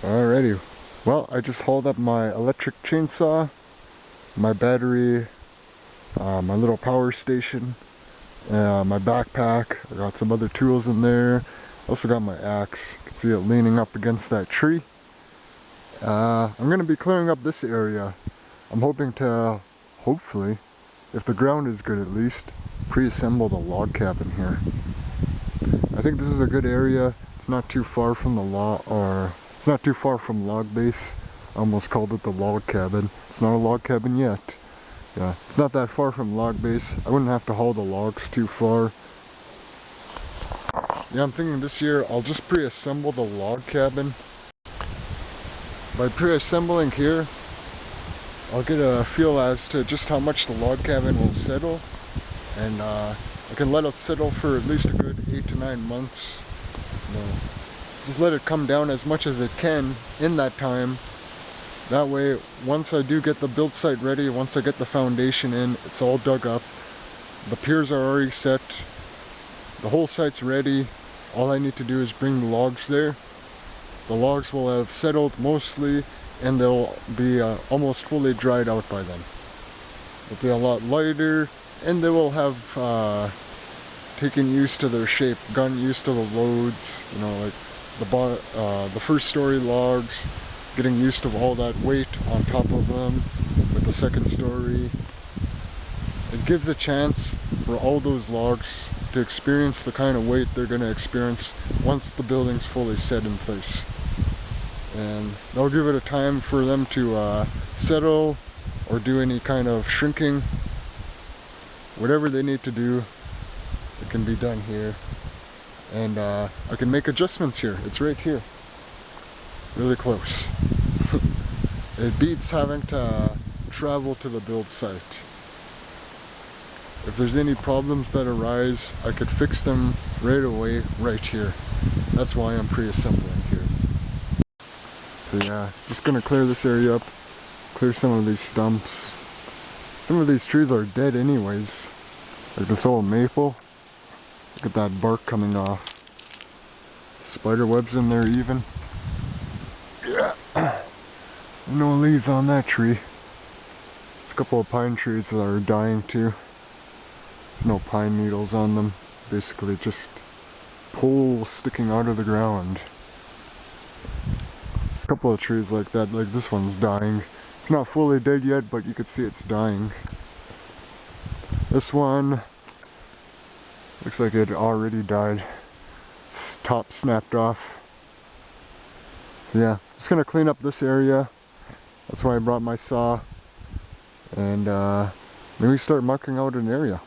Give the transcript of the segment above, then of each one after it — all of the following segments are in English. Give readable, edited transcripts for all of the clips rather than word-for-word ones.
Alrighty, well, I just hauled up my electric chainsaw, my battery, my little power station, my backpack. I got some other tools in there. Also got my axe. You can see it leaning up against that tree. I'm going to be clearing up this area. I'm hoping to, hopefully, if the ground is good at least, pre-assemble the log cabin here. I think this is a good area. It's not too far from the it's not too far from log base. I almost called it the log cabin. It's not a log cabin yet. Yeah, it's not that far from log base. I wouldn't have to haul the logs too far. Yeah, I'm thinking this year I'll just pre-assemble the log cabin. By pre-assembling here, I'll get a feel as to just how much the log cabin will settle, and I can let it settle for at least a good 8 to 9 months. You know, just let it come down as much as it can in that time. That way, once I do get the build site ready, once I get the foundation in, it's all dug up, the piers are already set, the whole site's ready. All I need to do is bring the logs there. The logs will have settled mostly, and they'll be almost fully dried out by then. They'll be a lot lighter, and they will have taken used to their shape, gotten used to the loads, you know, like the first story logs, getting used to all that weight on top of them with the second story. It gives a chance for all those logs to experience the kind of weight they're going to experience once the building's fully set in place. And that'll give it a time for them to settle or do any kind of shrinking. Whatever they need to do, it can be done here. And I can make adjustments here. It's right here. Really close. It beats having to travel to the build site. If there's any problems that arise, I could fix them right away, right here. That's why I'm pre-assembling here. So yeah, just gonna clear this area up, clear some of these stumps. Some of these trees are dead anyways. Like this old maple. Look at that bark coming off. Spider webs in there even. Yeah. No leaves on that tree. There's a couple of pine trees that are dying too. There's no pine needles on them. Basically just poles sticking out of the ground. A couple of trees like that, like this one's dying. It's not fully dead yet, but you can see it's dying. This one looks like it already died. Its top snapped off. So yeah, just gonna clean up this area. That's why I brought my saw. And maybe start marking out an area.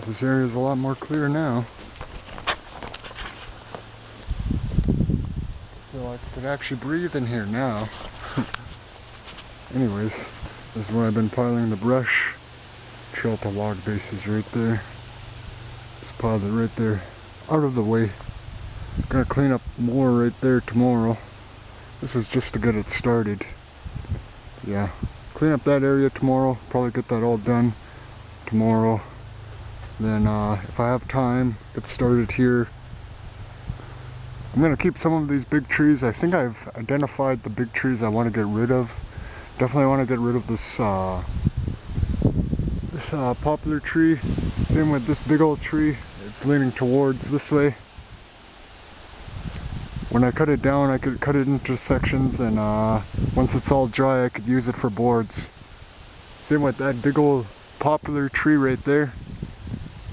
This area is a lot more clear now. I feel like I could actually breathe in here now. Anyways, this is where I've been piling the brush. Trail to log bases right there. deposit right there out of the way. Gonna clean up more right there tomorrow. This was just to get it started. Yeah, clean up that area tomorrow. Probably get that all done tomorrow. Then if I have time, get started here. I'm gonna keep some of these big trees. I think I've identified the big trees I want to get rid of. Definitely want to get rid of this poplar tree. Same with this big old tree. It's leaning towards this way. When I cut it down, I could cut it into sections, and once it's all dry, I could use it for boards. Same with that big old poplar tree right there.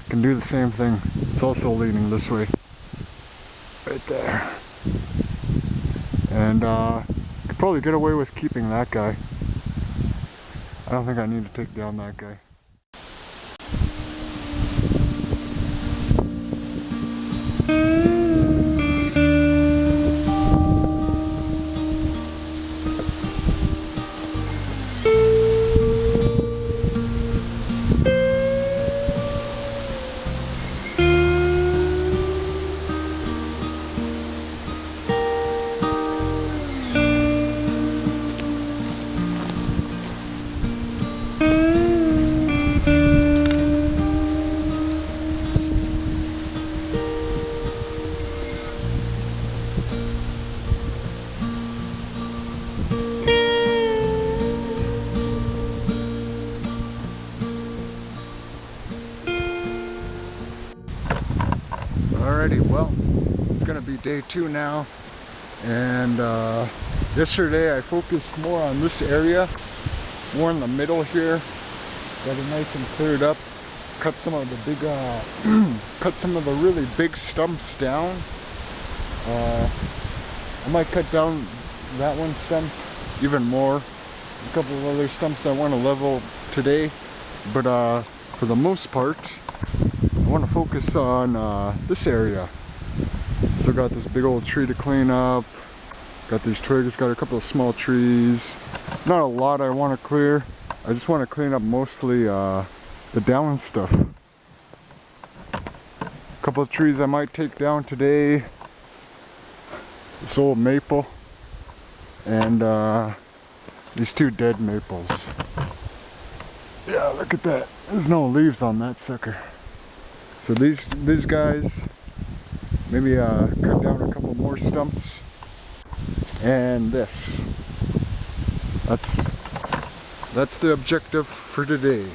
Can do the same thing. It's also leaning this way. Right there. And could probably get away with keeping that guy. I don't think I need to take down that guy. Alrighty, well, it's gonna be day 2 now, and yesterday I focused more on this area, more in the middle here. Got it nice and cleared up. Cut some of the big, cut some of the really big stumps down. I might cut down that one stump even more. A couple of other stumps I want to level today, but for the most part, I want to focus on this area. Still got this big old tree to clean up. Got these twigs, got a couple of small trees. Not a lot I want to clear. I just want to clean up mostly the down stuff. A couple of trees I might take down today. This old maple and these 2 dead maples. Yeah, look at that. There's no leaves on that sucker. So these guys, maybe cut down a couple more stumps, and this. That's the objective for today.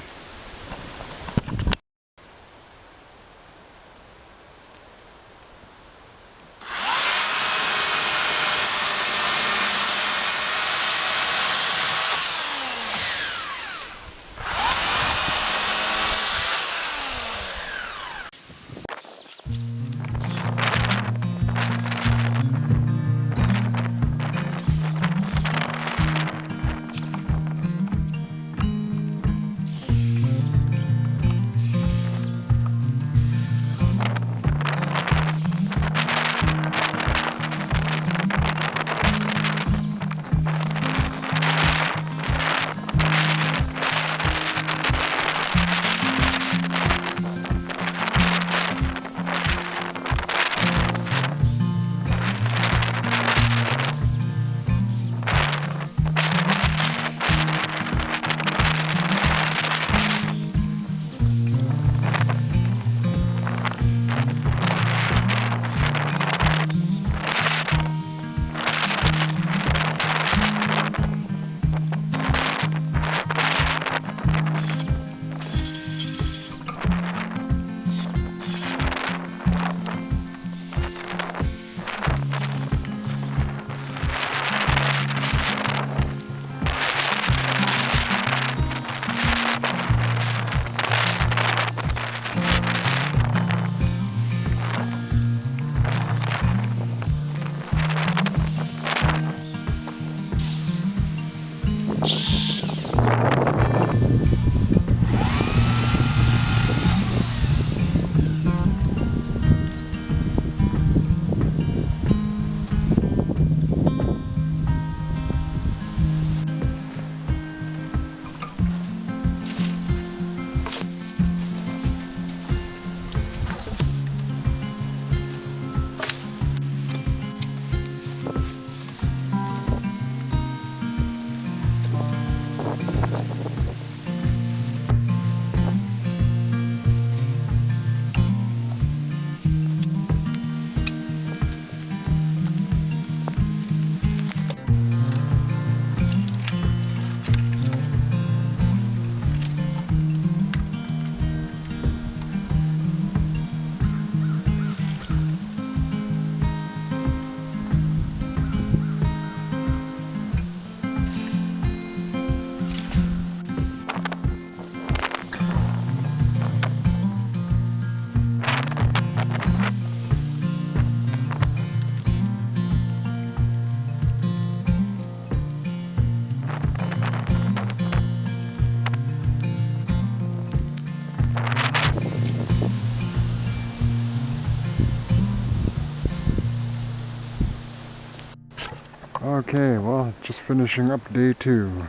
Okay, well, just finishing up day 2.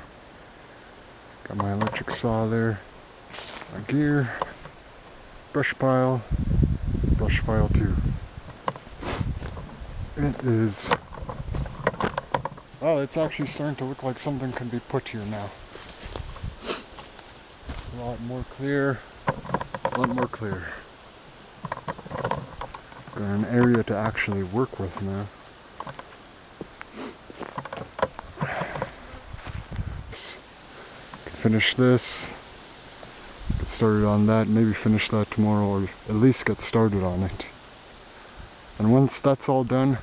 Got my electric saw there, my gear, brush pile 2. It is... Oh, it's actually starting to look like something can be put here now. A lot more clear. Got an area to actually work with now. Finish this, get started on that, maybe finish that tomorrow, or at least get started on it. And once that's all done,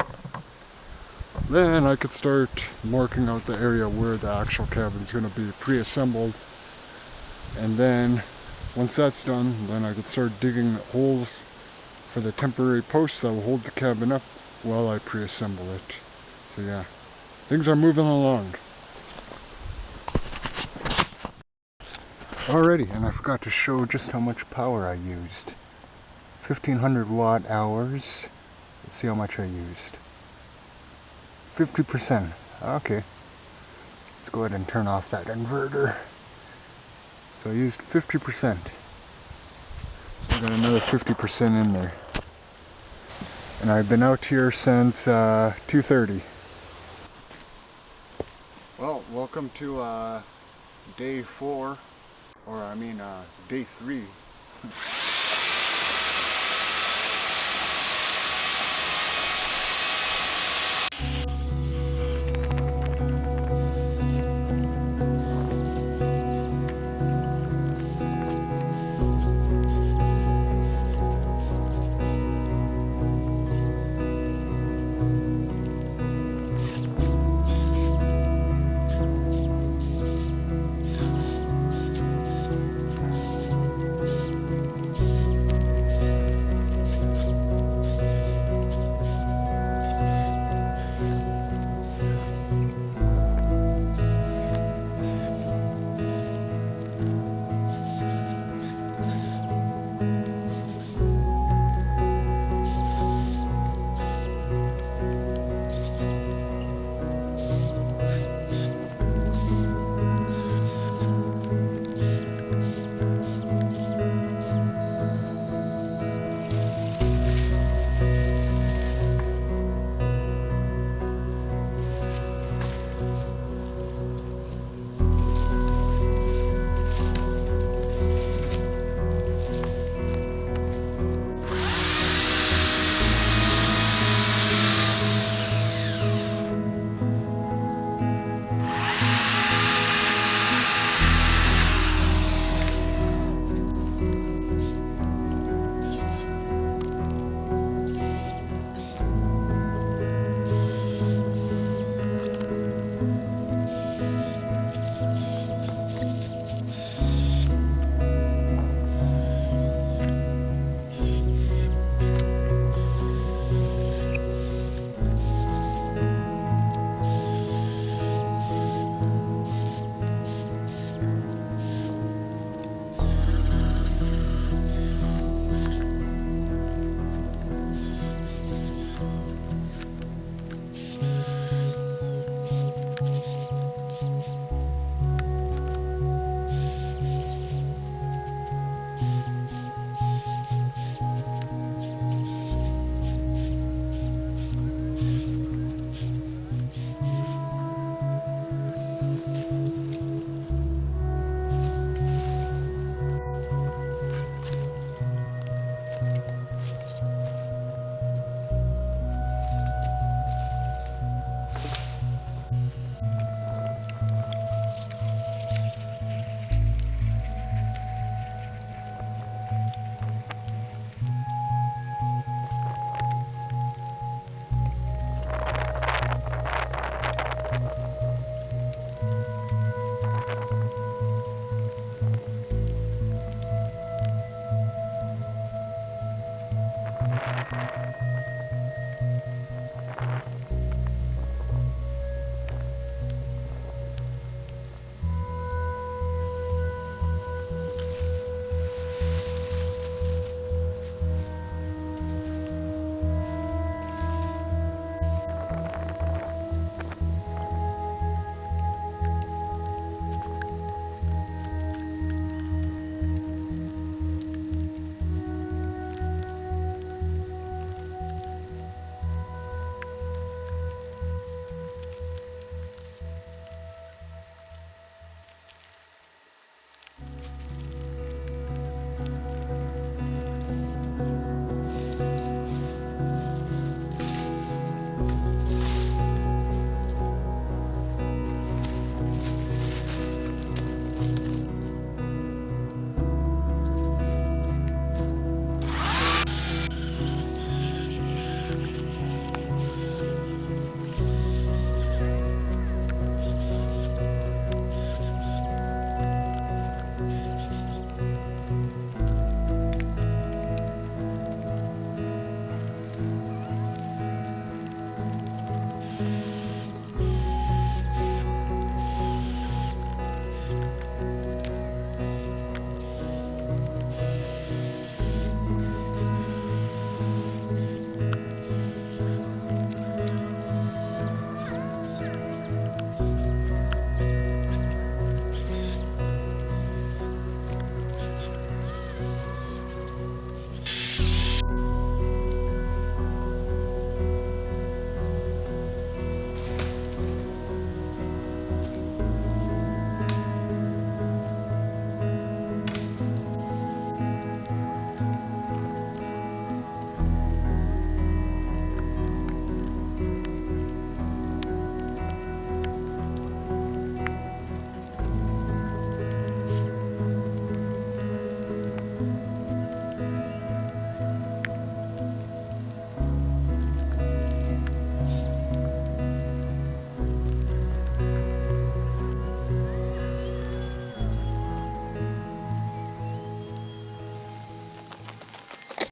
then I could start marking out the area where the actual cabin's going to be pre-assembled. And then once that's done, then I could start digging holes for the temporary posts that will hold the cabin up while I pre-assemble it. So yeah, things are moving along. Alrighty, and I forgot to show just how much power I used. 1500 watt hours. Let's see how much I used. 50%. Okay. Let's go ahead and turn off that inverter. So I used 50%. Still got another 50% in there. And I've been out here since 2:30. Well, welcome to day 4. Or I mean, day 3.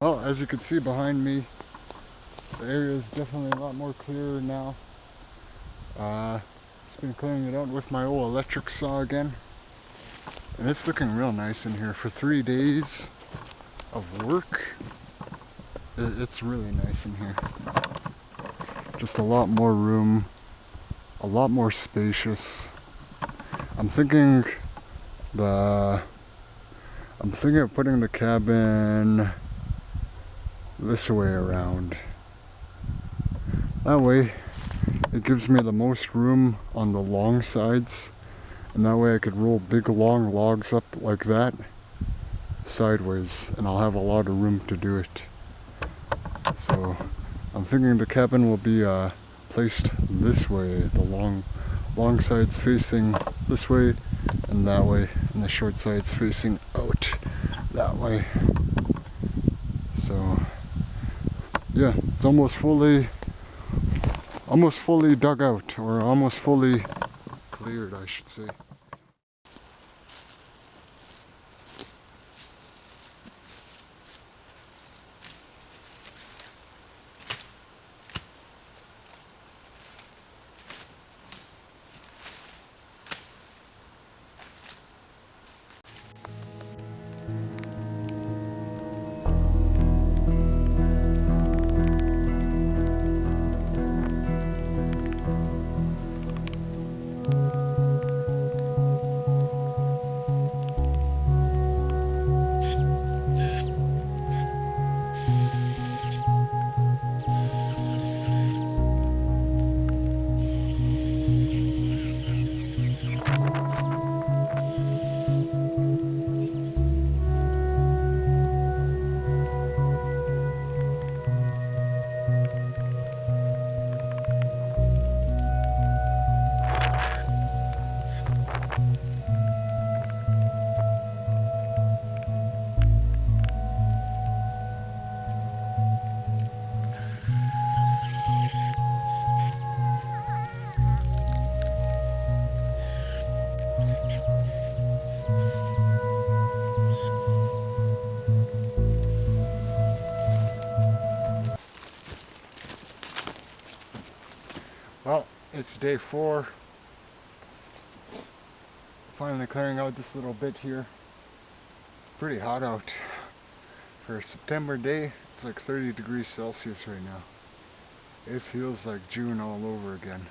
Well, as you can see behind me, the area is definitely a lot more clearer now. Just been clearing it out with my old electric saw again. And it's looking real nice in here. For 3 days of work, it's really nice in here. Just a lot more room, a lot more spacious. I'm thinking of putting the cabin this way around. That way it gives me the most room on the long sides, and that way I could roll big long logs up like that sideways, and I'll have a lot of room to do it. So I'm thinking the cabin will be placed this way, the long sides facing this way and that way, and the short sides facing out that way. So yeah, it's almost fully dug out, or almost fully cleared, I should say. Well, it's day 4. Finally clearing out this little bit here. It's pretty hot out. For a September day, it's like 30 degrees Celsius right now. It feels like June all over again.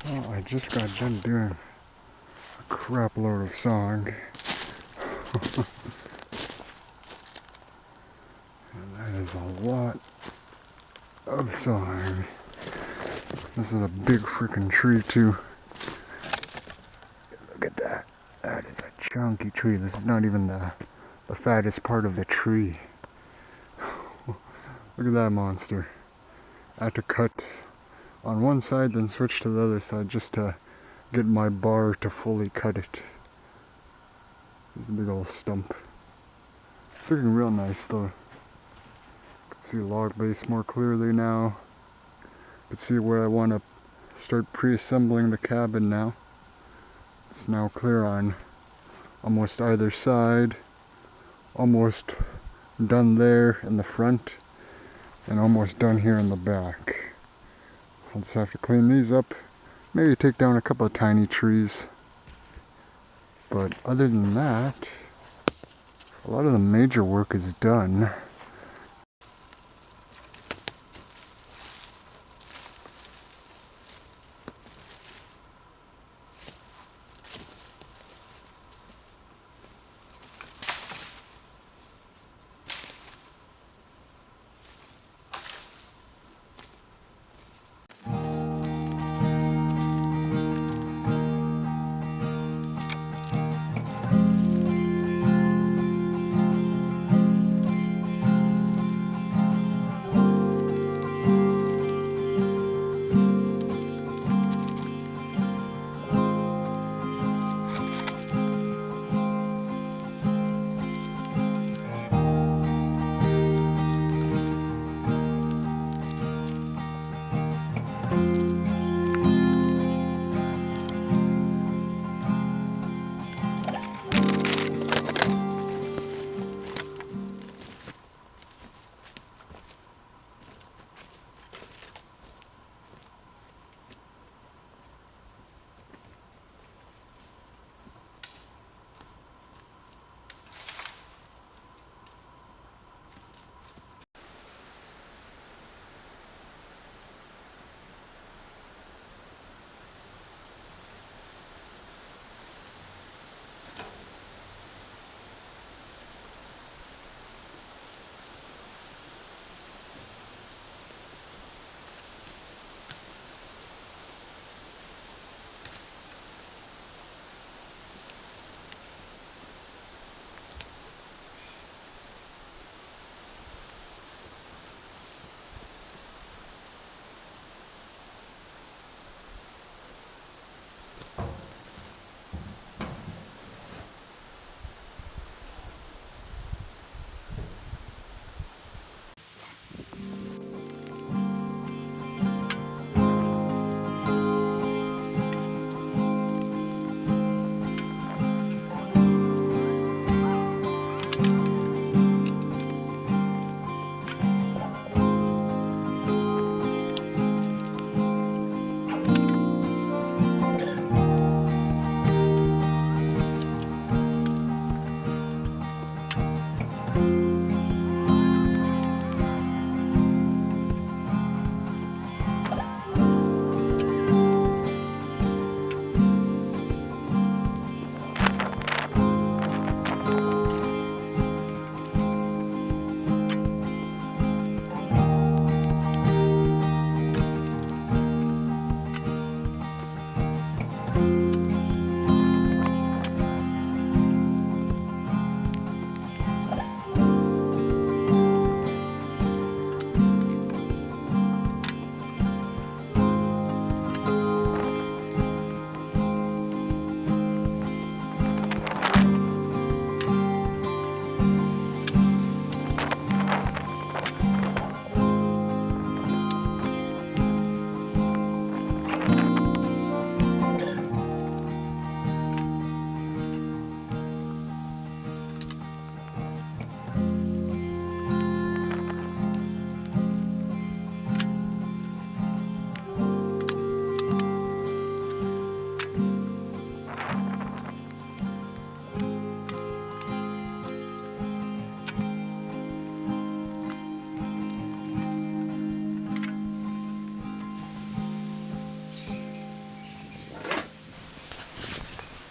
Well, I just got done doing a crap load of sawing. And that is a lot of sawing. This is a big freaking tree too. Look at that. That is a chunky tree. This is not even the fattest part of the tree. Look at that monster. I had to cut on one side, then switch to the other side just to get my bar to fully cut it. It's a big old stump. It's looking real nice though. You can see the log base more clearly now. You can see where I want to start pre-assembling the cabin now. It's now clear on almost either side, almost done there in the front, and almost done here in the back. I'll just have to clean these up, maybe take down a couple of tiny trees. But other than that, a lot of the major work is done.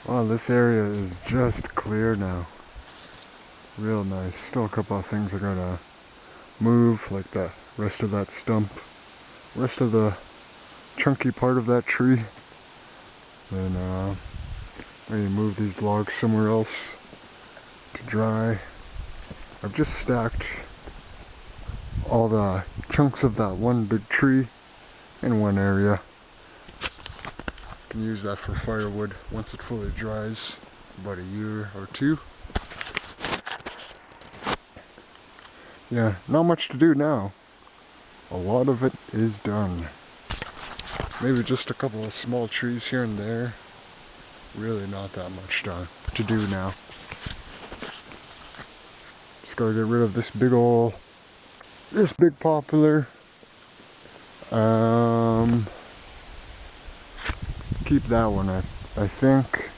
Wow, this area is just clear now. Real nice. Still a couple of things I gotta move, like the rest of that stump, rest of the chunky part of that tree. Then maybe move these logs somewhere else to dry. I've just stacked all the chunks of that one big tree in one area. Can use that for firewood once it fully dries, about a year or two. Yeah, not much to do now. A lot of it is done. Maybe just a couple of small trees here and there. Really not that much to do now. Just gotta get rid of this big poplar. Keep that one, I think.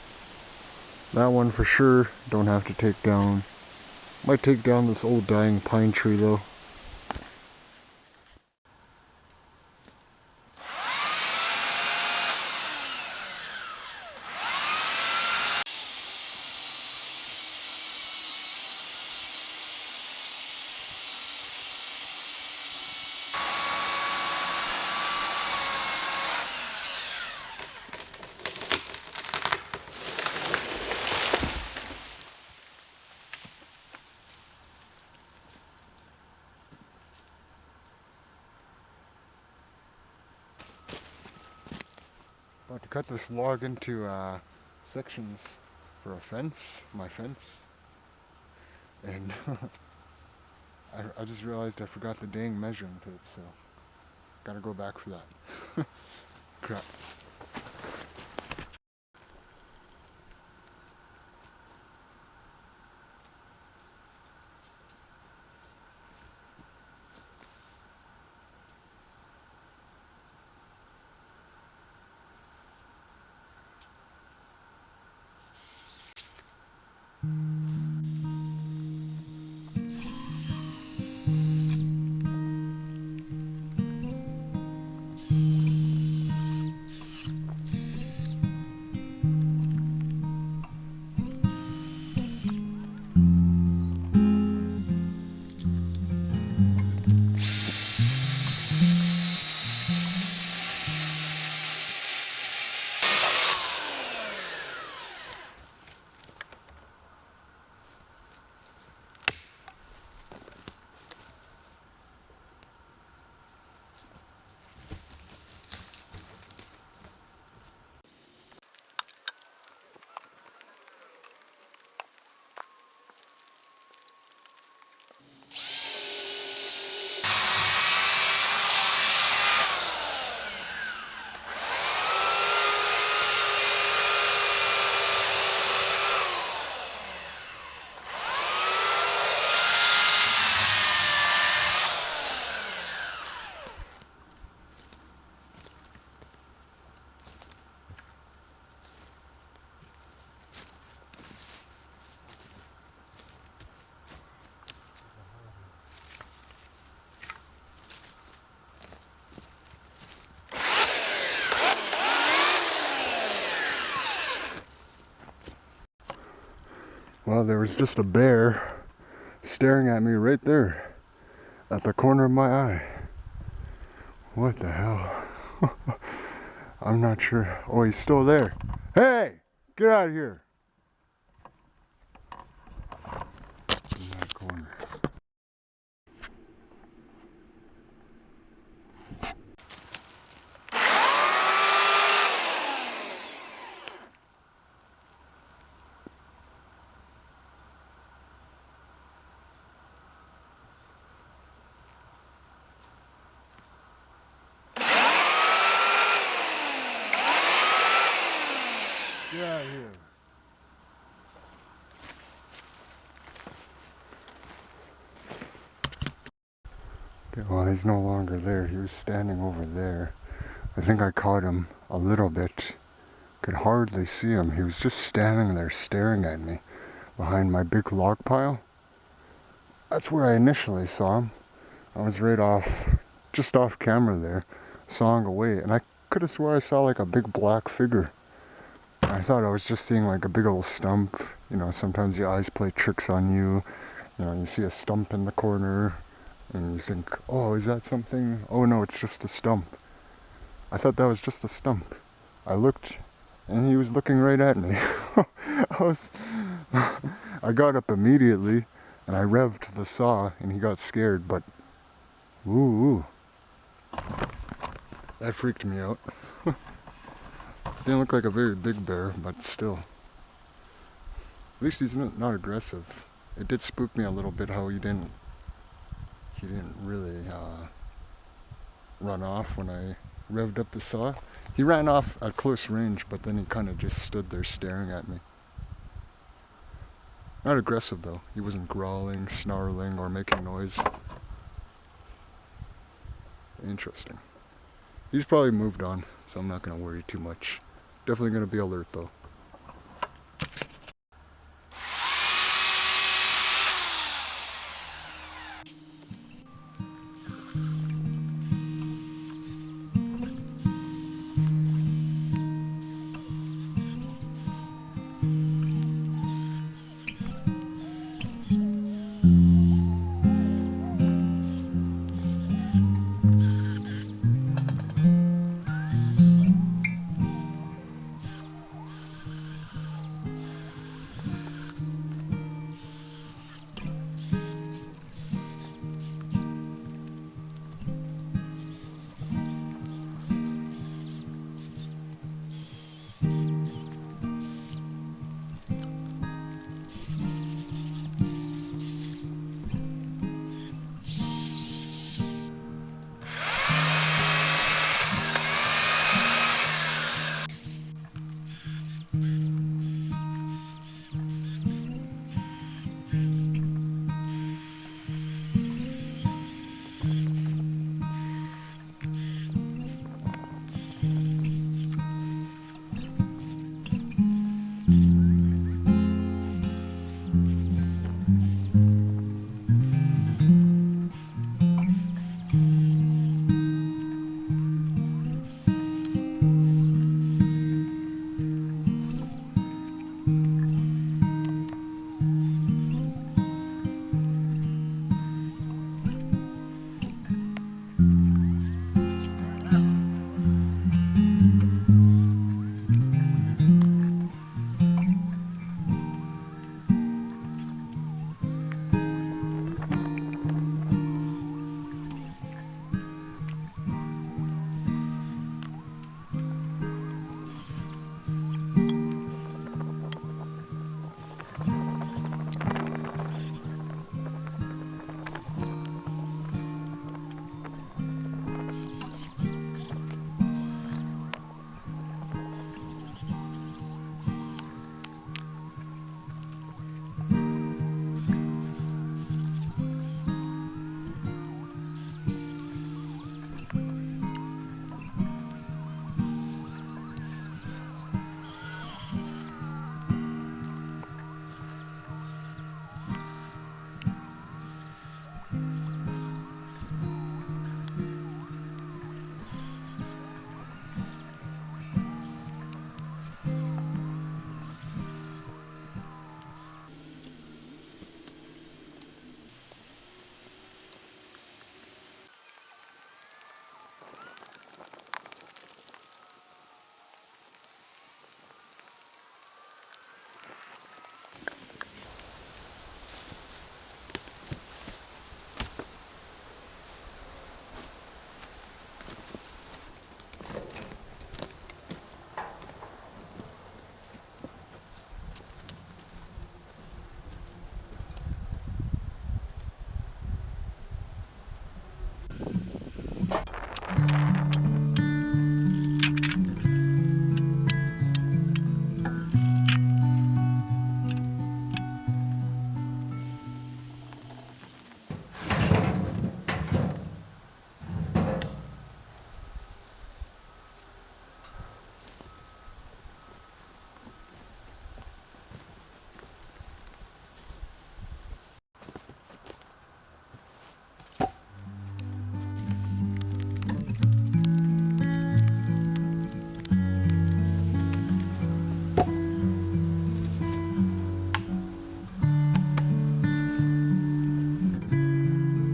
That one for sure, don't have to take down. Might take down this old dying pine tree though. About to cut this log into sections for a fence, my fence. And I just realized I forgot the dang measuring tape, so gotta go back for that. Crap. Well, there was just a bear staring at me right there at the corner of my eye. What the hell? I'm not sure. Oh, he's still there. Hey! Get out of here! In that corner. Get out of here. Okay, well, he's no longer there. He was standing over there. I think I caught him a little bit. Could hardly see him. He was just standing there staring at me behind my big log pile. That's where I initially saw him. I was right off, just off camera there, sawing away, and I could have swore I saw like a big black figure. I thought I was just seeing like a big old stump. You know, sometimes your eyes play tricks on you. You know, you see a stump in the corner, and you think, oh, is that something? Oh no, it's just a stump. I thought that was just a stump. I looked, and he was looking right at me. I got up immediately, and I revved the saw, and he got scared, but ooh, that freaked me out. Didn't look like a very big bear, but still. At least he's not aggressive. It did spook me a little bit how he didn't really run off when I revved up the saw. He ran off at close range, but then he kind of just stood there staring at me. Not aggressive though. He wasn't growling, snarling, or making noise. Interesting. He's probably moved on, so I'm not going to worry too much. Definitely going to be alert though.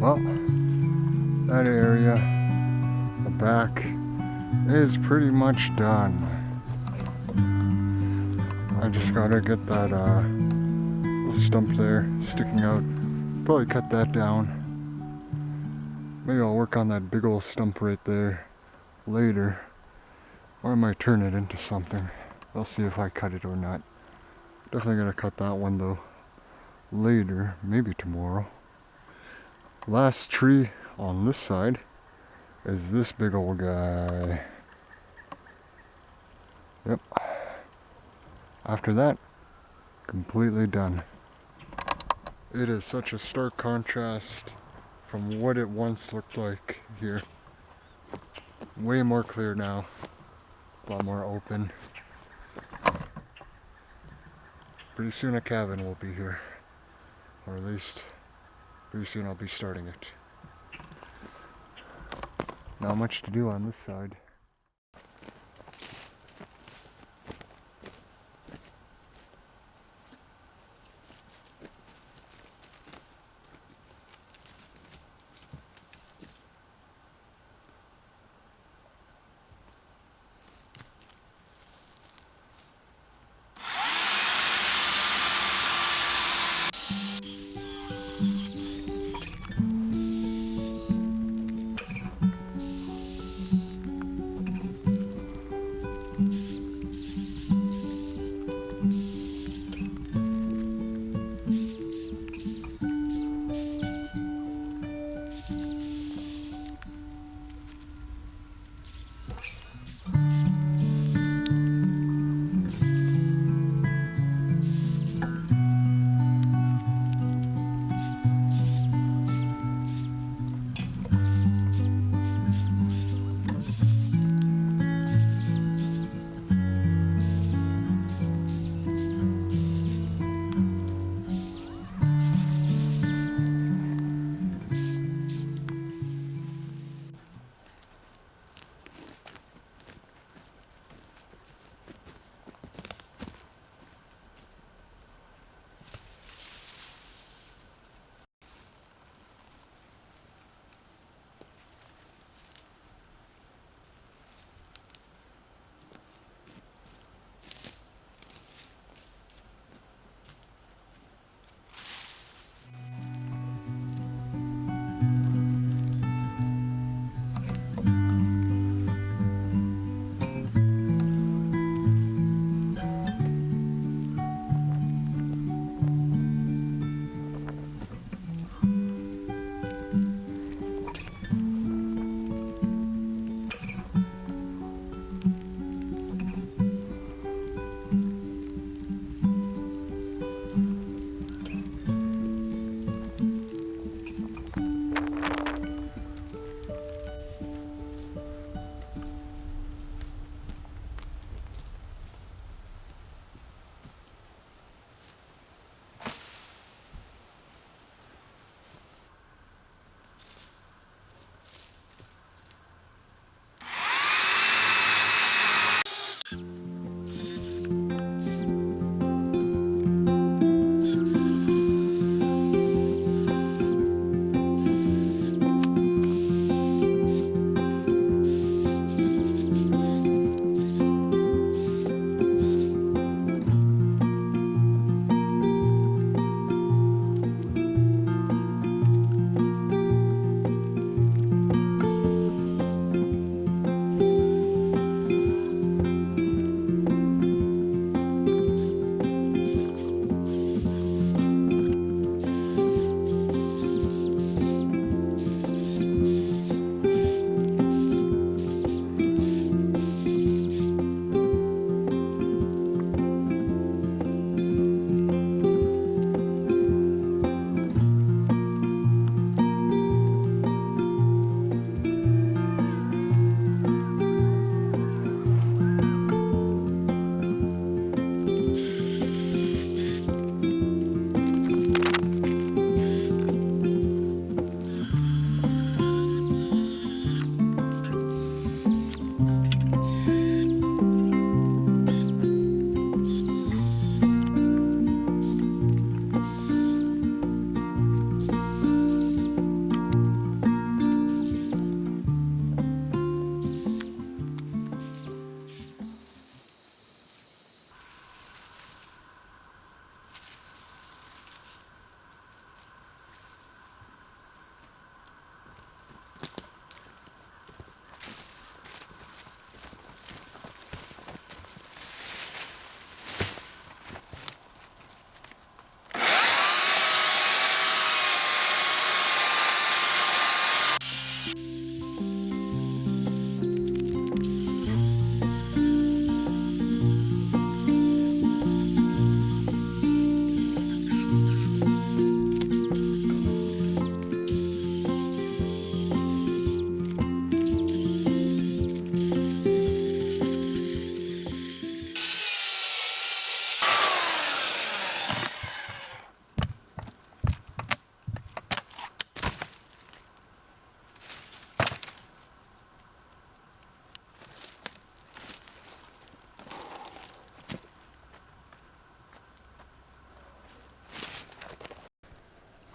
Well, that area, the back, is pretty much done. I just gotta get that little stump there sticking out. Probably cut that down. Maybe I'll work on that big old stump right there later. Or I might turn it into something. I'll see if I cut it or not. Definitely gonna cut that one though later, maybe tomorrow. Last tree on this side is this big old guy. Yep. After that, completely done. It is such a stark contrast from what it once looked like here. Way more clear now, a lot more open. Pretty soon a cabin will be here, or at least pretty soon I'll be starting it. Not much to do on this side.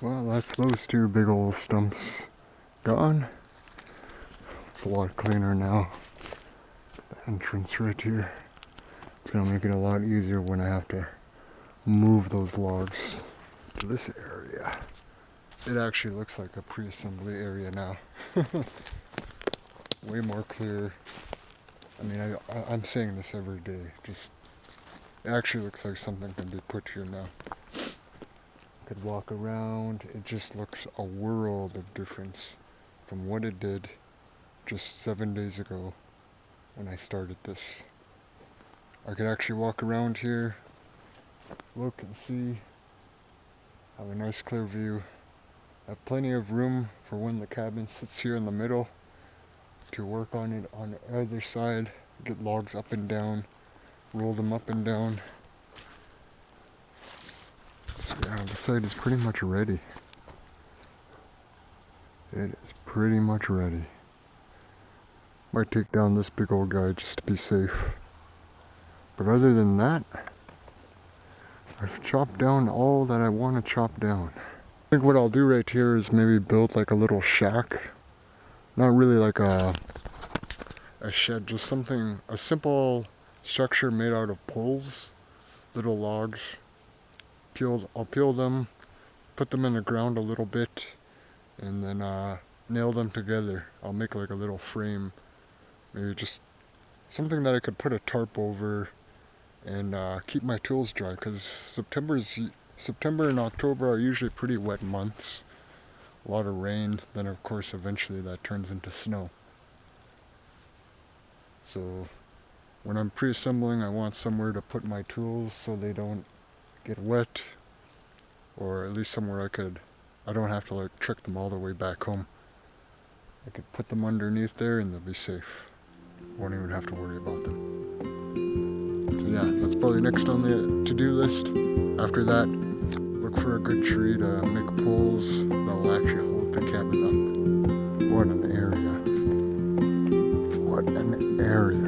Well, that's those two big old stumps gone. It's a lot cleaner now. The entrance right here. It's gonna make it a lot easier when I have to move those logs to this area. It actually looks like a pre-assembly area now. Way more clear. I mean, I'm saying this every day. Just, it actually looks like something can be put here now. Could walk around. It just looks a world of difference from what it did just 7 days ago when I started this. I could actually walk around here, look and see, have a nice clear view. I have plenty of room for when the cabin sits here in the middle to work on it on the other side, get logs up and down, roll them up and down. Yeah, the site is pretty much ready. It is pretty much ready. Might take down this big old guy just to be safe. But other than that, I've chopped down all that I want to chop down. I think what I'll do right here is maybe build like a little shack. Not really like a shed, just something, a simple structure made out of poles, little logs. I'll peel them, put them in the ground a little bit, and then nail them together. I'll make like a little frame, maybe just something that I could put a tarp over and keep my tools dry, because September and October are usually pretty wet months. A lot of rain, then of course eventually that turns into snow. So when I'm pre-assembling, I want somewhere to put my tools so they don't get wet, or at least somewhere I don't have to like trek them all the way back home. I could put them underneath there and they'll be safe. Won't even have to worry about them. So yeah, that's probably next on the to-do list. After that, look for a good tree to make poles that will actually hold the cabin up. What an area. What an area.